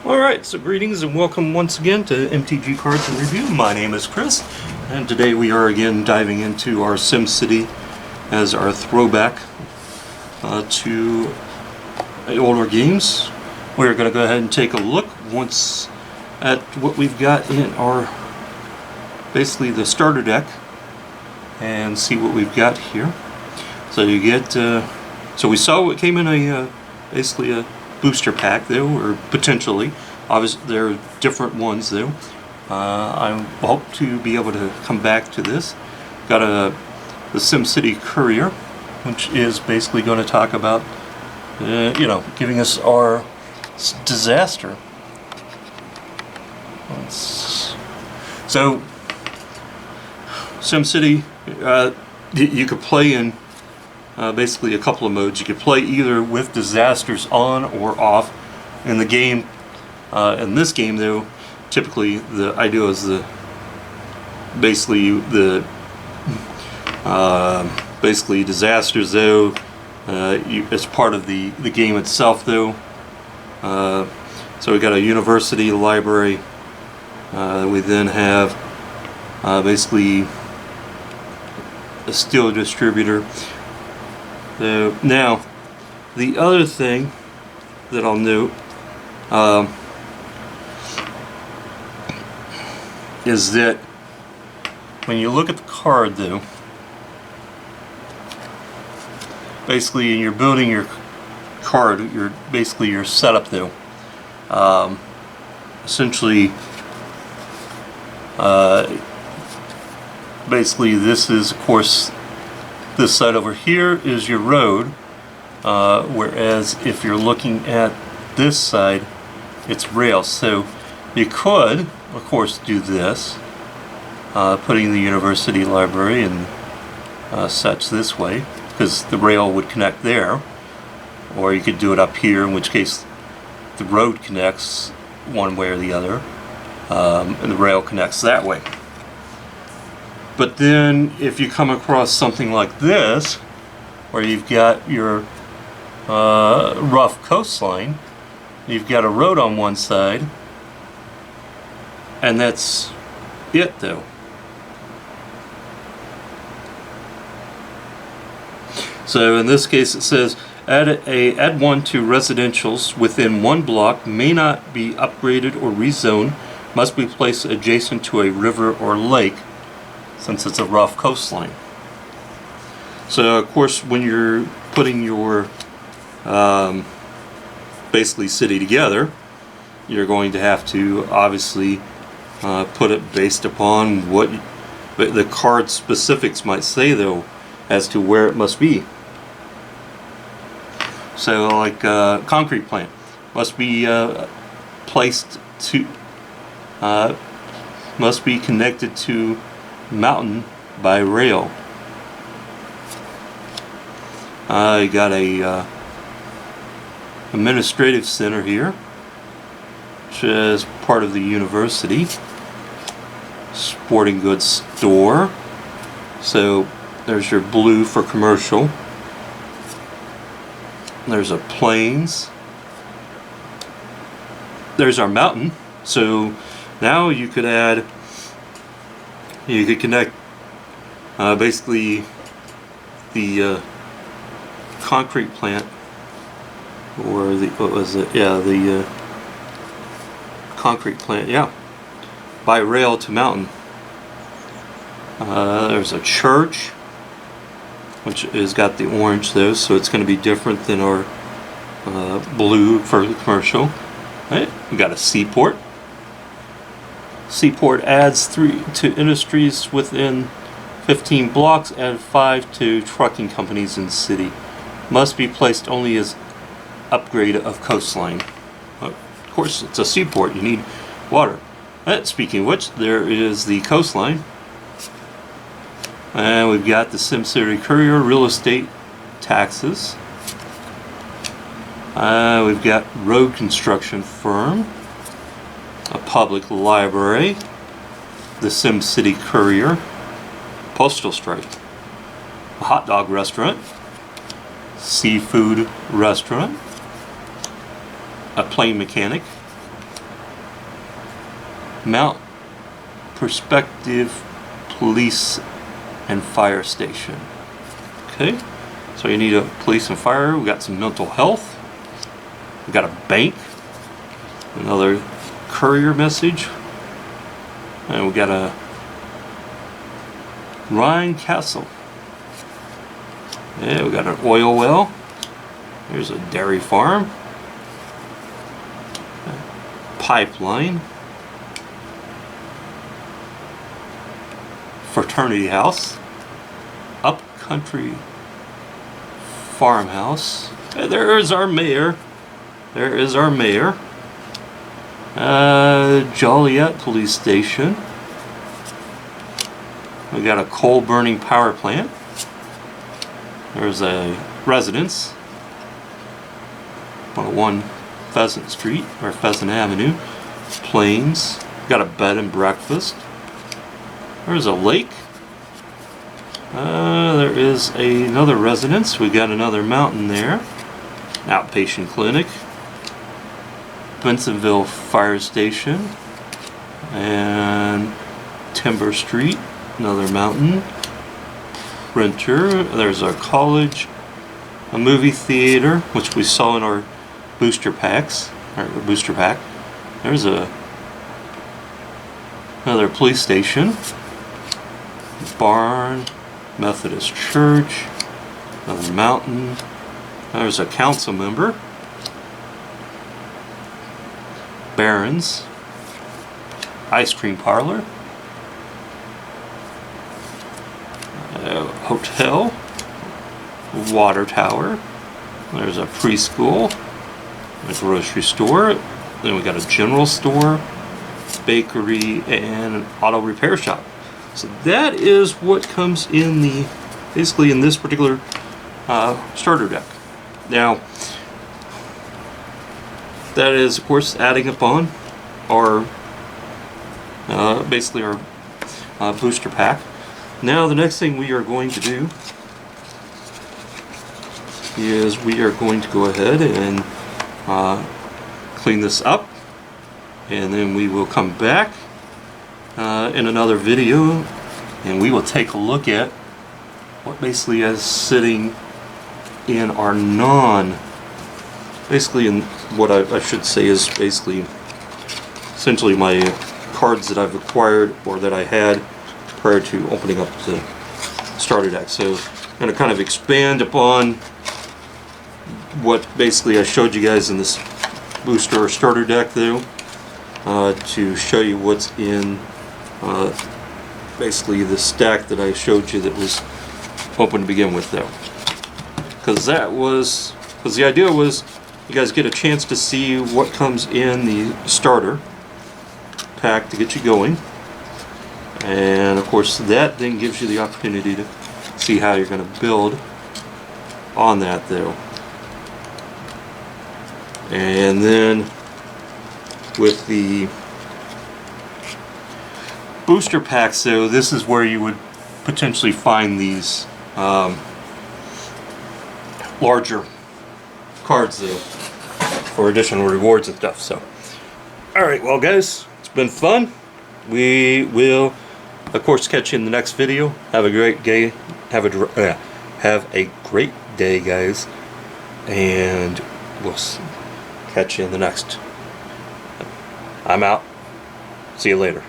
Alright, so greetings and welcome once again to MTG Cards and Review. My name is Chris, and today we are again diving into our SimCity as our throwback to older games. We're going to go ahead and take a look once at what we've got in our, basically the starter deck, and see what we've got here. So you get, so we saw what came in a, basically a booster pack though, or potentially. Obviously there are different ones though. I hope to be able to come back to this. Got the SimCity Courier, which is basically going to talk about you know, giving us our disaster. So SimCity, you could play in basically a couple of modes. You could play either with disasters on or off. In the game, in this game though, typically the idea is basically disasters though. As part of the game itself though. So we got a university library. We then have basically a steel distributor. Now, the other thing that I'll note is that when you look at the card though, basically you're building your card, basically your setup though. Essentially, basically this is, of course, this side over here is your road, whereas if you're looking at this side, it's rails. So you could, of course, do this, putting the university library and such this way, because the rail would connect there, or you could do it up here, in which case the road connects one way or the other, and the rail connects that way. But then if you come across something like this, where you've got your rough coastline, you've got a road on one side, and that's it though. So in this case it says, add one to residentials within one block, may not be upgraded or rezoned, must be placed adjacent to a river or lake, since it's a rough coastline. So of course when you're putting your basically city together, you're going to have to obviously put it based upon what the card specifics might say though, as to where it must be. So like concrete plant must be placed to must be connected to mountain by rail. You got a administrative center here, which is part of the university. Sporting goods store. So there's your blue for commercial. There's a plains. There's our mountain. So now you could add, you could connect basically the concrete plant, or the, what was it? Yeah, the concrete plant, yeah, by rail to mountain. There's a church, which has got the orange though, so it's going to be different than our blue for the commercial. Right. We got a seaport. Seaport adds 3 to industries within 15 blocks, add 5 to trucking companies in city. Must be placed only as upgrade of coastline. Of course, it's a seaport, you need water. Speaking of which, there is the coastline. And we've got the SimCity Courier, real estate taxes. We've got road construction firm, a public library, the SimCity Courier, postal strike, a hot dog restaurant, seafood restaurant, a plane mechanic, Mount Perspective Police and Fire Station. Okay, so you need a police and fire. We got some mental health. We got a bank. Another courier message. And we got a Rhine Castle. Yeah, we got an oil well. There's a dairy farm. Pipeline. Fraternity house. Upcountry farmhouse. And there is our mayor. There is our mayor. Joliet police station. We got a coal burning power plant. There's a residence. 101 Pheasant Street or Pheasant Avenue. Plains. Got a bed and breakfast. There's a lake. There is another residence. We got another mountain there. Outpatient clinic. Bensonville Fire Station. And Timber Street. Another mountain. Renter. There's our college. A movie theater, which we saw in our booster packs. Or booster pack. There's another police station. Barn. Methodist Church. Another mountain. There's a council member. Barron's. Ice cream parlor. Hotel. Water tower. There's a preschool. A grocery store. Then we got a general store, bakery, and an auto repair shop. So that is what comes in the, basically in this particular starter deck. Now, that is of course adding upon our, basically our booster pack. Now the next thing we are going to do is we are going to go ahead and clean this up, and then we will come back in another video and we will take a look at what basically is sitting in our basically in what I should say is basically essentially my cards that I've acquired or that I had prior to opening up the starter deck. So I'm going to kind of expand upon what basically I showed you guys in this booster or starter deck though, to show you what's in basically the stack that I showed you that was open to begin with though. Because the idea was you guys get a chance to see what comes in the starter pack to get you going, and of course that then gives you the opportunity to see how you're going to build on that though. And then with the booster packs though, this is where you would potentially find these larger cards though for additional rewards and stuff. So alright, well guys, it's been fun. We will of course catch you in the next video. Have a great day. Have a great day guys, and we'll catch you in the next. I'm out. See you later.